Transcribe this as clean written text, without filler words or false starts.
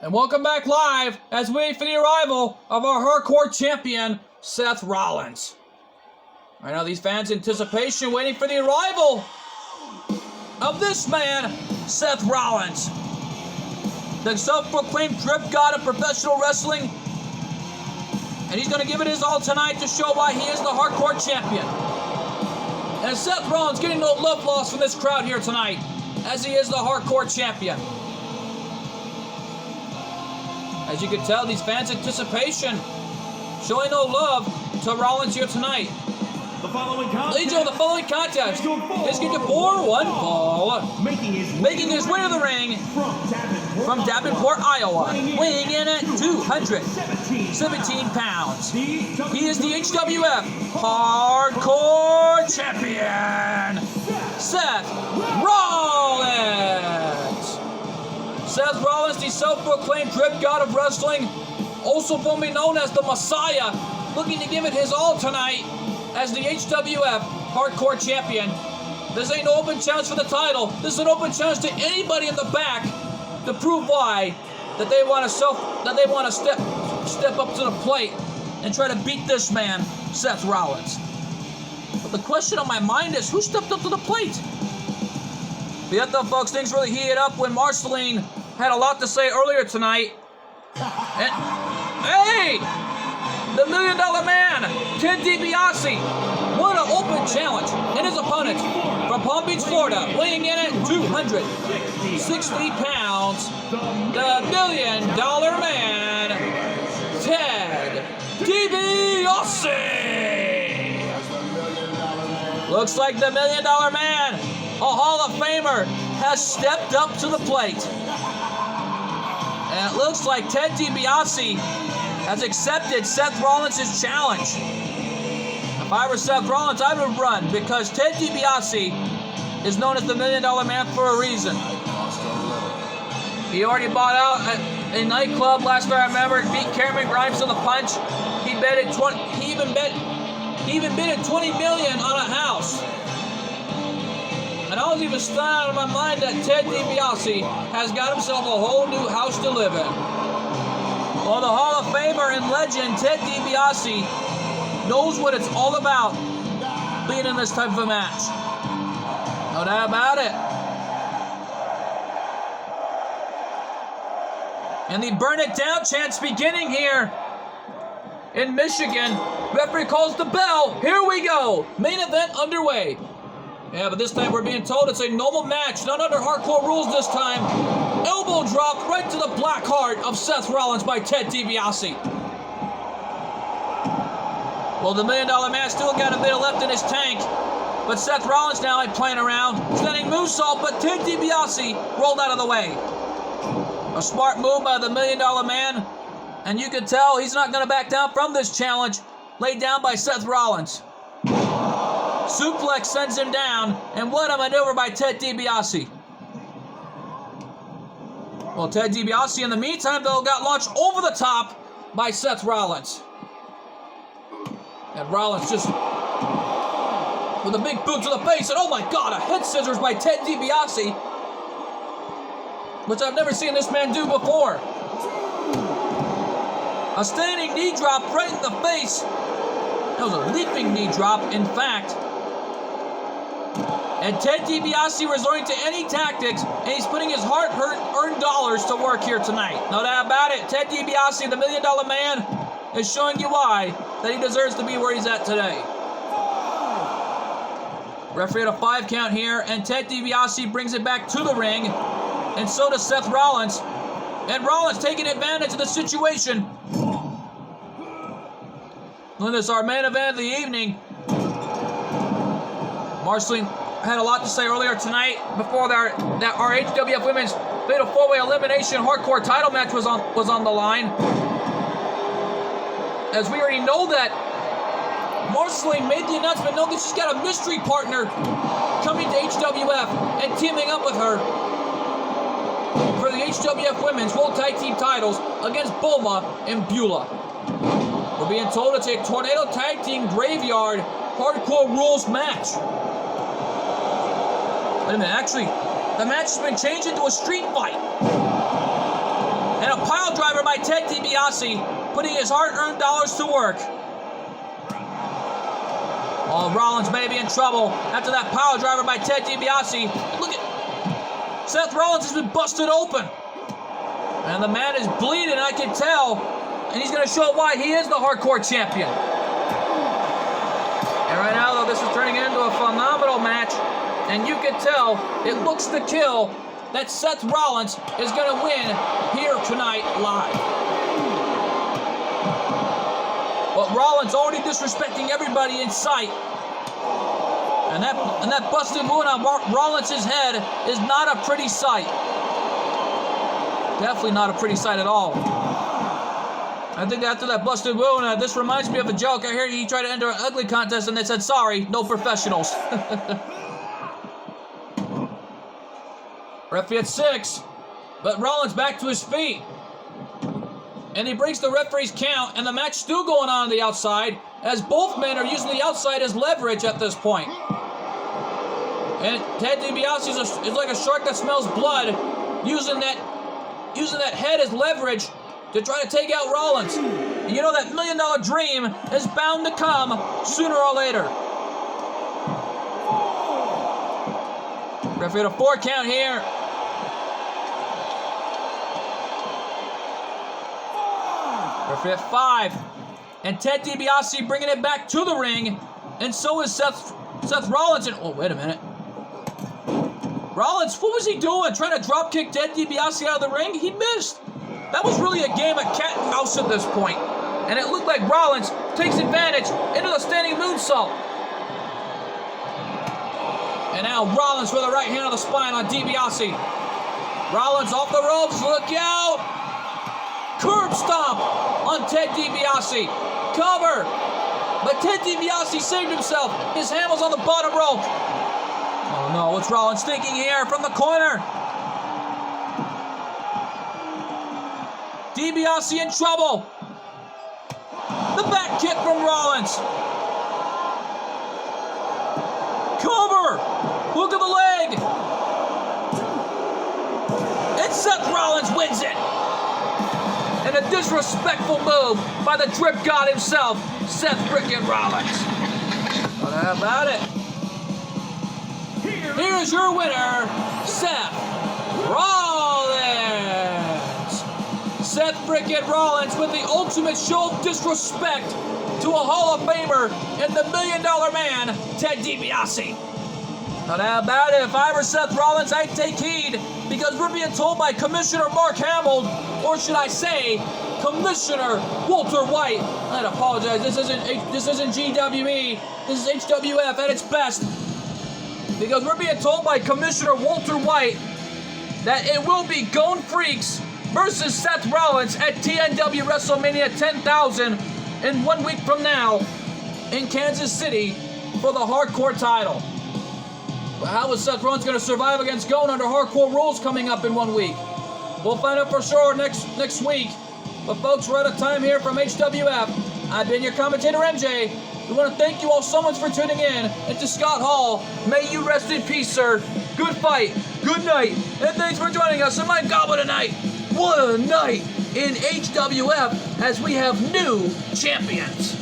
And welcome back live as we wait for the arrival of our hardcore champion, Seth Rollins. Right now, these fans' anticipation waiting for the arrival of this man, Seth Rollins. The self-proclaimed drip god of professional wrestling. And he's going to give it his all tonight to show why he is the hardcore champion. And Seth Rollins getting no love lost from this crowd here tonight, as he is the hardcore champion. As you can tell, these fans' anticipation showing no love to Rollins here tonight. Ladies and gentlemen, the following contest is scheduled for one fall, making his way to the ring from Davenport, Iowa, weighing in at 217 pounds. He is the HWF Hardcore Champion, Seth Rollins. Seth Rollins, the self-proclaimed drip god of wrestling, also formerly known as the Messiah, looking to give it his all tonight as the HWF Hardcore Champion. This ain't no open challenge for the title. This is an open challenge to anybody in the back to prove why that they want to step up to the plate and try to beat this man, Seth Rollins. But the question on my mind is, who stepped up to the plate? But yet though, folks, things really heated up when Marceline had a lot to say earlier tonight. And, hey! The $1 Million Man, Ted DiBiase, won an open challenge, and his opponent from Palm Beach, Florida, weighing in at 260 pounds, the $1 Million Man, Ted DiBiase. Looks like the $1 Million Man, a Hall of Famer, has stepped up to the plate. And it looks like Ted DiBiase has accepted Seth Rollins' challenge. If I were Seth Rollins, I would run, because Ted DiBiase is known as the $1 Million Man for a reason. He already bought out a nightclub last night, I remember, beat Cameron Grimes on the punch. He even bid at $20 million on a house. And I was even stunned out of my mind that Ted DiBiase has got himself a whole new house to live in. Well, the Hall of Famer and legend, Ted DiBiase, knows what it's all about being in this type of a match. No doubt about it. And the burn it down chant's beginning here in Michigan. Referee calls the bell. Here we go. Main event underway. Yeah, but this time we're being told it's a normal match, not under hardcore rules this time. Elbow drop right to the black heart of Seth Rollins by Ted DiBiase. Well, the $1 Million Man still got a bit left in his tank, but Seth Rollins now ain't playing around. Standing moonsault, but Ted DiBiase rolled out of the way. A smart move by the $1 Million Man, and you can tell he's not going to back down from this challenge laid down by Seth Rollins. Suplex sends him down, and what a maneuver by Ted DiBiase. Well, Ted DiBiase, in the meantime, though, got launched over the top by Seth Rollins. And Rollins just with a big boot to the face, and oh my God, a head scissors by Ted DiBiase, which I've never seen this man do before. A standing knee drop right in the face. That was a leaping knee drop, in fact. And Ted DiBiase resorting to any tactics, and he's putting his hard-earned dollars to work here tonight. No doubt about it. Ted DiBiase, the $1 Million Man, is showing you why that he deserves to be where he's at today. Referee at a 5 count here, and Ted DiBiase brings it back to the ring, and so does Seth Rollins. And Rollins taking advantage of the situation. And this is our main event of the evening. Marceline had a lot to say earlier tonight before our HWF Women's Fatal 4-Way Elimination Hardcore title match was on the line. As we already know that Marceline made the announcement known that she's got a mystery partner coming to HWF and teaming up with her for the HWF Women's World Tag Team titles against Bulma and Beulah. We're being told it's a Tornado Tag Team Graveyard Hardcore Rules match. Wait a minute, actually, the match has been changed into a street fight. And a pile by Ted DiBiase, putting his hard-earned dollars to work. Oh, Rollins may be in trouble after that power driver by Ted DiBiase. Look at Seth Rollins has been busted open. And the man is bleeding, I can tell. And he's going to show why he is the hardcore champion. And right now, though, this is turning into a phenomenal match. And you can tell, it looks to kill, that Seth Rollins is going to win here tonight live. But Rollins already disrespecting everybody in sight. And that busted wound on Rollins' head is not a pretty sight. Definitely not a pretty sight at all. I think after that busted wound, this reminds me of a joke. I hear he tried to enter an ugly contest and they said, sorry, no professionals. Referee at 6, but Rollins back to his feet. And he breaks the referee's count, and the match still going on the outside, as both men are using the outside as leverage at this point. And Ted DiBiase is like a shark that smells blood, using that head as leverage to try to take out Rollins. And you know that $1 million dream is bound to come sooner or later. Referee at a 4 count here. Referee at 5. And Ted DiBiase bringing it back to the ring. And so is Seth Rollins. And, oh, wait a minute. Rollins, what was he doing? Trying to drop kick Ted DiBiase out of the ring? He missed. That was really a game of cat and mouse at this point. And it looked like Rollins takes advantage into the standing moonsault. And now Rollins with a right hand on the spine on DiBiase. Rollins off the ropes. Look out. Curb stomp on Ted DiBiase. Cover. But Ted DiBiase saved himself. His hand was on the bottom rope. Oh no, what's Rollins thinking here from the corner? DiBiase in trouble. The back kick from Rollins. Cover. Look at the leg. And Seth Rollins wins it. And a disrespectful move by the Drip God himself, Seth frickin' Rollins. But how about it? Here's your winner, Seth Rollins. Seth frickin' Rollins with the ultimate show of disrespect to a Hall of Famer and the $1 million man, Ted DiBiase. But how about it? If I were Seth Rollins, I'd take heed, because we're being told by Commissioner Mark Hamill, or should I say, Commissioner Walter White. I'd apologize. This isn't GWE. This is HWF at its best. Because we're being told by Commissioner Walter White that it will be Gone Freaks versus Seth Rollins at TNW WrestleMania 10,000 in 1 week from now in Kansas City for the hardcore title. But how is Seth Rollins going to survive against Gone under hardcore rules coming up in 1 week? We'll find out for sure next week. But folks, we're out of time here from HWF. I've been your commentator, MJ. We want to thank you all so much for tuning in. And to Scott Hall, may you rest in peace, sir. Good fight, good night, and thanks for joining us. And my God, what a night! What a night in HWF as we have new champions.